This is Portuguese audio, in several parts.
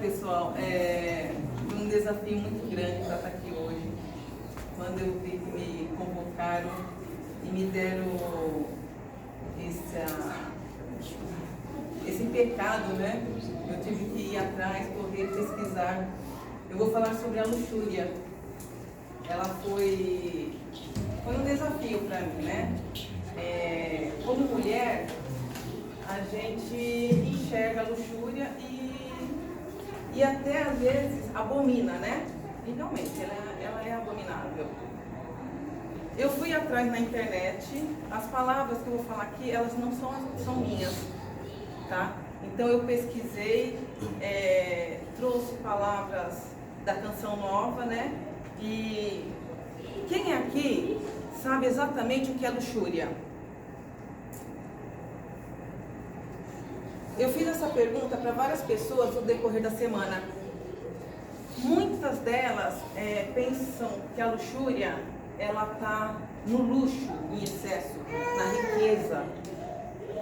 pessoal, foi um desafio muito grande para estar aqui hoje. Quando eu vi que me convocaram e me deram esse pecado, né? Eu tive que ir atrás, correr, pesquisar. Eu vou falar sobre a luxúria. Ela foi um desafio para mim, né? Como mulher, a gente enxerga a luxúria e até às vezes abomina, né? E realmente, ela é abominável. Eu fui atrás na internet, as palavras que eu vou falar aqui, elas não são minhas, tá? Então eu pesquisei, trouxe palavras da Canção Nova, né? E quem aqui sabe exatamente o que é luxúria? Eu fiz essa pergunta para várias pessoas no decorrer da semana. Muitas delas pensam que a luxúria ela está no luxo em excesso, na riqueza.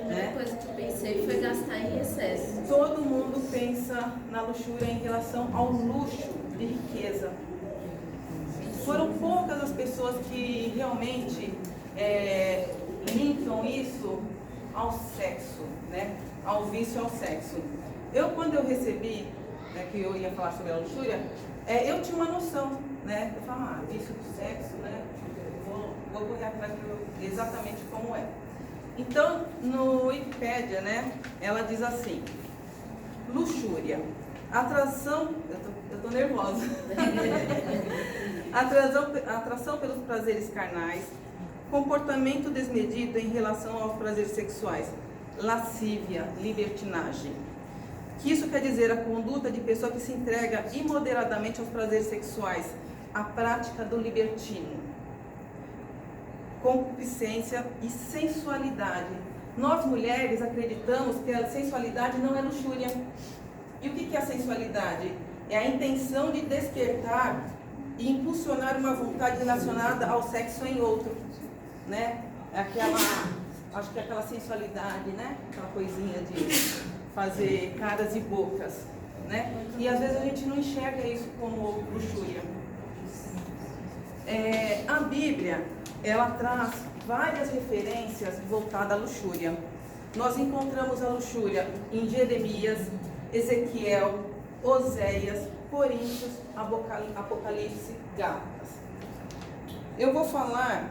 Uma coisa que eu pensei foi gastar em excesso. Todo mundo pensa na luxúria em relação ao luxo de riqueza. Foram poucas as pessoas que realmente linkam isso ao sexo, né? Ao vício ao sexo. Quando eu recebi, né, que eu ia falar sobre a luxúria, eu tinha uma noção, né? Eu falava, vício do sexo, né? Vou correr atrás exatamente como é. Então, no Wikipédia, né, ela diz assim: luxúria, atração, eu tô nervosa, atração pelos prazeres carnais, comportamento desmedido em relação aos prazeres sexuais, lascívia, libertinagem. Que isso quer dizer a conduta de pessoa que se entrega imoderadamente aos prazeres sexuais, a prática do libertino, concupiscência e sensualidade. Nós mulheres acreditamos que a sensualidade não é luxúria. E o que é a sensualidade? É a intenção de despertar e impulsionar uma vontade relacionada ao sexo em outro, né? Acho que é aquela sensualidade, né? Aquela coisinha de fazer caras e bocas, né? E às vezes a gente não enxerga isso como luxúria. A Bíblia, ela traz várias referências voltadas à luxúria. Nós encontramos a luxúria em Jeremias, Ezequiel, Oséias, Coríntios, Apocalipse, Gálatas. Eu vou falar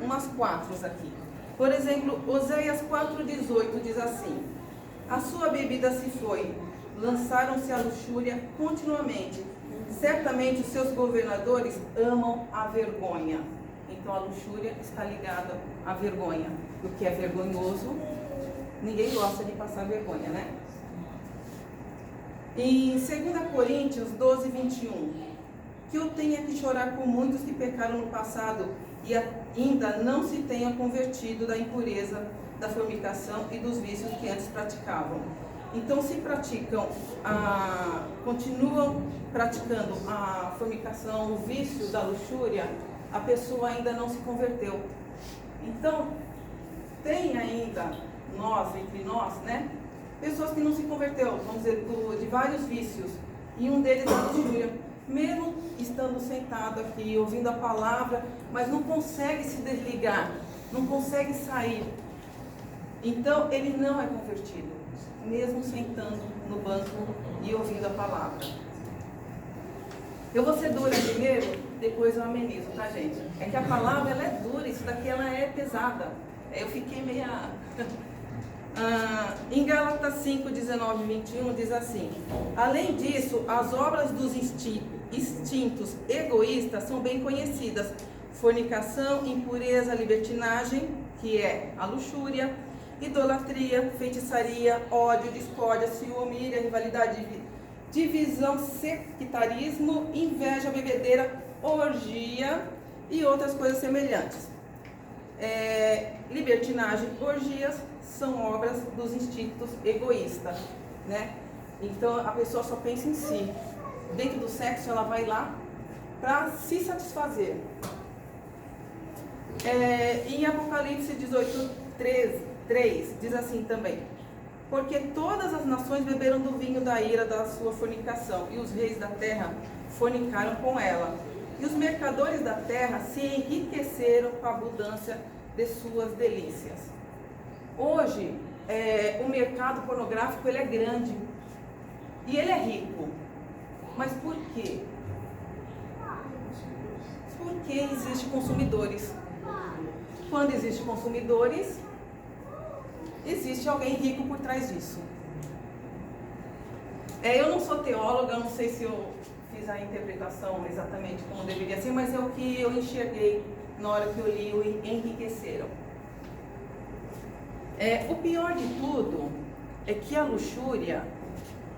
umas 4 aqui. Por exemplo, Oséias 4,18 diz assim: a sua bebida se foi, lançaram-se à luxúria continuamente. Certamente os seus governadores amam a vergonha. Então a luxúria está ligada à vergonha. O que é vergonhoso, ninguém gosta de passar vergonha, né? Em 2 Coríntios 12:21, que eu tenha que chorar por muitos que pecaram no passado e ainda não se tenham convertido da impureza, da fornicação e dos vícios que antes praticavam. Então, se continuam praticando a fornicação, o vício da luxúria, a pessoa ainda não se converteu. Então, tem ainda entre nós, né, pessoas que não se converteu, vamos dizer, de vários vícios, e um deles é a luxúria. Mesmo estando sentado aqui, ouvindo a palavra, mas não consegue se desligar, não consegue sair. Então, ele não é convertido, mesmo sentando no banco e ouvindo a palavra. Eu vou ser dura primeiro, depois eu amenizo, tá, gente? É que a palavra, ela é dura, isso daqui ela é pesada. Eu fiquei meia... em Gálatas 5:19-21 diz assim: além disso, as obras dos instintos egoístas são bem conhecidas: fornicação, impureza, libertinagem, que é a luxúria, idolatria, feitiçaria, ódio, discórdia, ciúme, ira, rivalidade, divisão, sectarismo, inveja, bebedeira, orgia e outras coisas semelhantes. Libertinagem, orgias são obras dos instintos egoístas, né? Então a pessoa só pensa em si. Dentro do sexo ela vai lá para se satisfazer. Em Apocalipse 18:3 diz assim também: Porque todas as nações beberam do vinho da ira da sua fornicação, e os reis da terra fornicaram com ela. E os mercadores da terra se enriqueceram com a abundância de suas delícias. Hoje, o mercado pornográfico ele é grande e ele é rico. Mas por quê? Porque existem consumidores. Quando existem consumidores, existe alguém rico por trás disso. Eu não sou teóloga, eu não sei se eu fiz a interpretação exatamente como deveria ser, mas é o que eu enxerguei na hora que eu li o Enriqueceram. O pior de tudo é que a luxúria,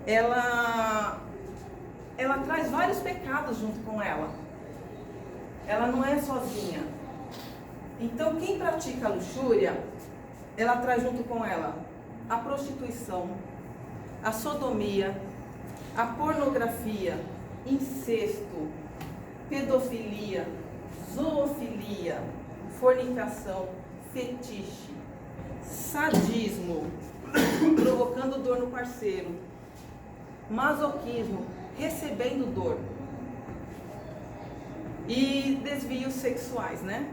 ela traz vários pecados junto com ela. Ela não é sozinha. Então, quem pratica a luxúria, ela traz junto com ela a prostituição, a sodomia, a pornografia, incesto, pedofilia, zoofilia, fornicação, fetiche, sadismo, provocando dor no parceiro, masoquismo, recebendo dor, e desvios sexuais, né?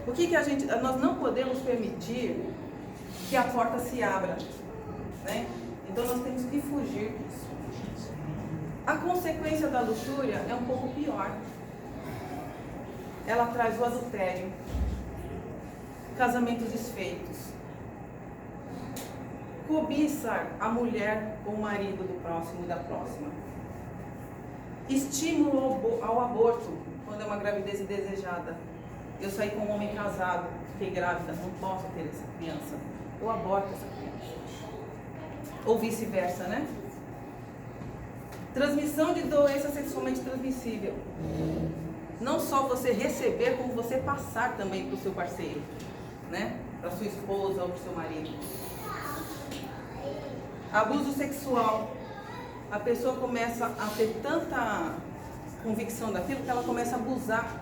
O que nós não podemos permitir que a porta se abra, né? Então nós temos que fugir disso. A consequência da luxúria é um pouco pior. Ela traz o adultério, casamentos desfeitos, cobiçar a mulher ou o marido do próximo e da próxima, estímulo ao aborto quando é uma gravidez indesejada. Eu saí com um homem casado, fiquei grávida, não posso ter essa criança, eu aborto essa criança. Ou vice-versa, né? Transmissão de doença sexualmente transmissível. Não só você receber, como você passar também para o seu parceiro, né? Para sua esposa ou para o seu marido. Abuso sexual. A pessoa começa a ter tanta convicção daquilo que ela começa a abusar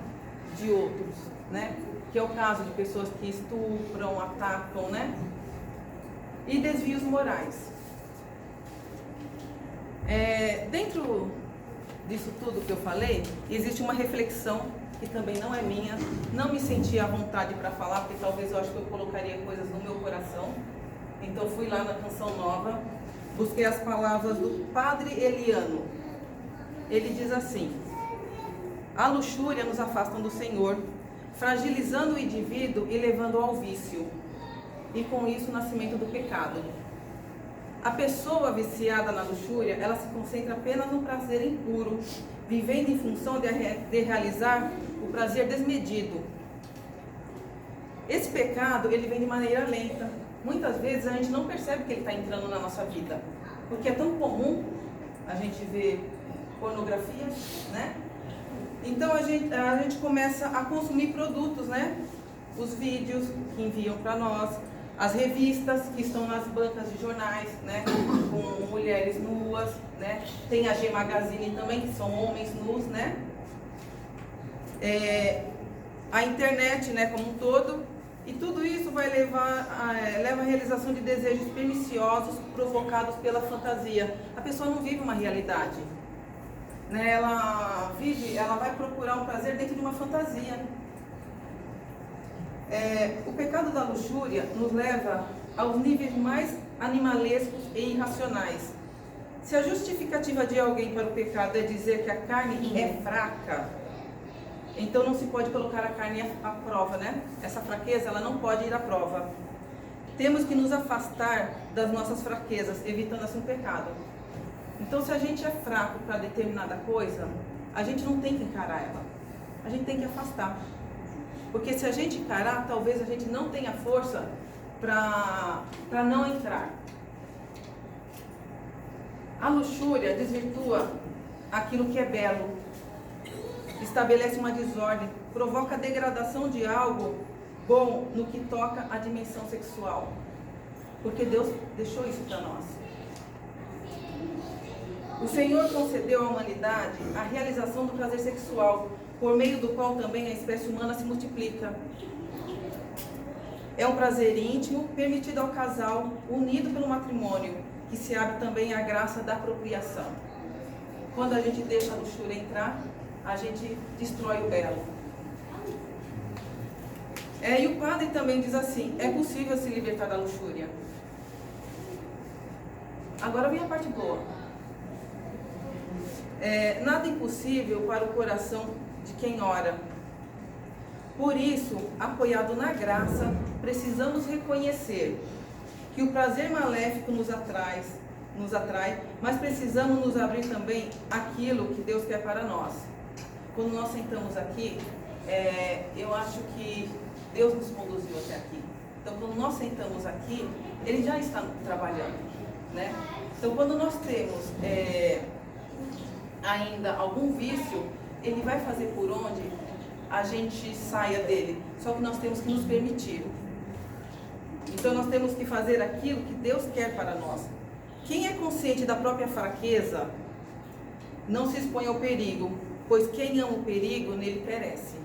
de outros, né? Que é o caso de pessoas que estupram, atacam, né? E desvios morais. Dentro disso tudo que eu falei, existe uma reflexão que também não é minha, não me senti à vontade para falar, porque talvez eu acho que eu colocaria coisas no meu coração. Então fui lá na Canção Nova, busquei as palavras do Padre Eliano. Ele diz assim: a luxúria nos afasta do Senhor, fragilizando o indivíduo e levando ao vício, e com isso o nascimento do pecado. A pessoa viciada na luxúria, ela se concentra apenas no prazer impuro, vivendo em função de realizar o prazer desmedido. Esse pecado, ele vem de maneira lenta. Muitas vezes a gente não percebe que ele está entrando na nossa vida, porque é tão comum a gente ver pornografia, né? Então a gente começa a consumir produtos, né? Os vídeos que enviam para nós, as revistas que estão nas bancas de jornais, né? Com mulheres nuas, né? Tem a G Magazine também, que são homens nus, né? A internet, né, como um todo. E tudo isso vai leva à realização de desejos perniciosos provocados pela fantasia. A pessoa não vive uma realidade, né? Ela vai procurar um prazer dentro de uma fantasia. O pecado da luxúria nos leva aos níveis mais animalescos e irracionais. Se a justificativa de alguém para o pecado é dizer que a carne é fraca, então não se pode colocar a carne à prova, né? Essa fraqueza, ela não pode ir à prova. Temos que nos afastar das nossas fraquezas, evitando assim o pecado. Então, se a gente é fraco para determinada coisa, a gente não tem que encarar ela. A gente tem que afastar. Porque se a gente encarar, talvez a gente não tenha força para não entrar. A luxúria desvirtua aquilo que é belo, estabelece uma desordem, provoca a degradação de algo bom no que toca à dimensão sexual. Porque Deus deixou isso para nós. O Senhor concedeu à humanidade a realização do prazer sexual, por meio do qual também a espécie humana se multiplica. É um prazer íntimo, permitido ao casal, unido pelo matrimônio, que se abre também à graça da apropriação. Quando a gente deixa a luxúria entrar, a gente destrói o belo. E o padre também diz assim: é possível se libertar da luxúria. Agora vem a parte boa. Nada impossível para o coração de quem ora. Por isso, apoiado na graça, precisamos reconhecer que o prazer maléfico nos atrai, mas precisamos nos abrir também àquilo que Deus quer para nós. Quando nós sentamos aqui, eu acho que Deus nos conduziu até aqui. Então, quando nós sentamos aqui, Ele já está trabalhando, né? Então, quando nós temos ainda algum vício, Ele vai fazer por onde a gente saia dele. Só que nós temos que nos permitir. Então, nós temos que fazer aquilo que Deus quer para nós. Quem é consciente da própria fraqueza, não se expõe ao perigo, pois quem ama o perigo, nele perece.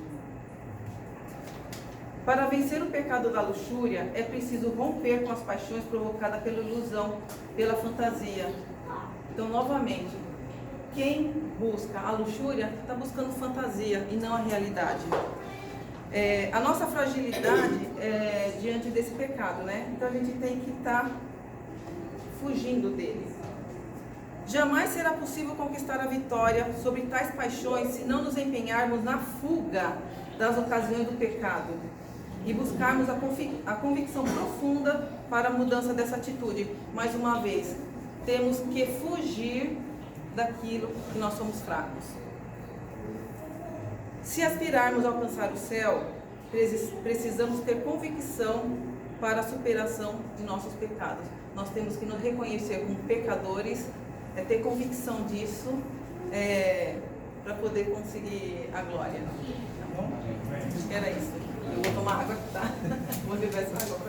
Para vencer o pecado da luxúria, é preciso romper com as paixões provocadas pela ilusão, pela fantasia. Então, novamente, quem busca a luxúria está buscando fantasia e não a realidade. A nossa fragilidade é diante desse pecado, né? Então a gente tem que estar fugindo dele. Jamais será possível conquistar a vitória sobre tais paixões se não nos empenharmos na fuga das ocasiões do pecado e buscarmos a convicção profunda para a mudança dessa atitude. Mais uma vez, temos que fugir daquilo que nós somos fracos. Se aspirarmos a alcançar o céu, precisamos ter convicção para a superação de nossos pecados. Nós temos que nos reconhecer como pecadores, ter convicção disso, para poder conseguir a glória. Tá bom? Acho que era isso. Eu vou tomar água, tá? Vou beber essa água para mim.